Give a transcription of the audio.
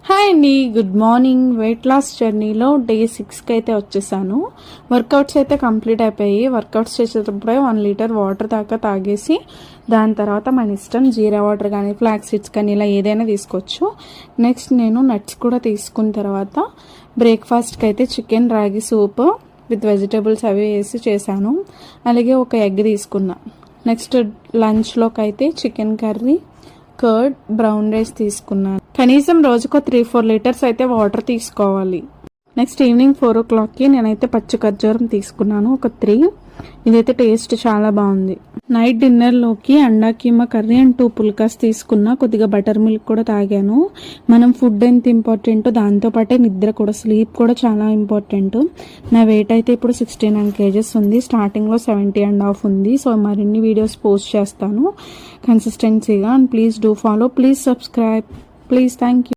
Hi అండి, good morning. Weight loss జర్నీలో day 6కి అయితే వచ్చేసాను. వర్కౌట్స్ అయితే కంప్లీట్ అయిపోయి, వర్కౌట్స్ చేసేటప్పుడే 1 లీటర్ వాటర్ దాకా తాగేసి దాని తర్వాత మన ఇష్టం జీరా వాటర్ కానీ ఫ్లాక్స్ సీడ్స్ కానీ ఇలా ఏదైనా తీసుకోవచ్చు. నెక్స్ట్ నేను నట్స్ కూడా తీసుకున్న తర్వాత బ్రేక్ఫాస్ట్కి అయితే చికెన్ రాగి సూప్ విత్ వెజిటేబుల్స్ అవి వేసి చేశాను. అలాగే ఒక ఎగ్ తీసుకున్నా. నెక్స్ట్ లంచ్లోకి అయితే chicken curry, curd, brown rice తీసుకున్నాను. కనీసం రోజుకో 3-4 లీటర్స్ అయితే వాటర్ తీసుకోవాలి. నెక్స్ట్ ఈవినింగ్ 4 o'clockకి నేనైతే పచ్చి ఖర్జూరం తీసుకున్నాను, ఒక 3. ఇదైతే టేస్ట్ చాలా బాగుంది. నైట్ డిన్నర్లోకి అండా కీమా కర్రీ అండ్ 2 పుల్కాస్ తీసుకున్నా. కొద్దిగా బటర్ మిల్క్ కూడా తాగాను. మనం ఫుడ్ ఎంత ఇంపార్టెంట్, దాంతోపాటే నిద్ర కూడా, స్లీప్ కూడా చాలా ఇంపార్టెంట్. నా వెయిట్ అయితే ఇప్పుడు 69 kgs ఉంది. స్టార్టింగ్లో 70.5 ఉంది. సో మరిన్ని వీడియోస్ పోస్ట్ చేస్తాను కన్సిస్టెన్సీగా. And please do follow, please subscribe, please. Thank you.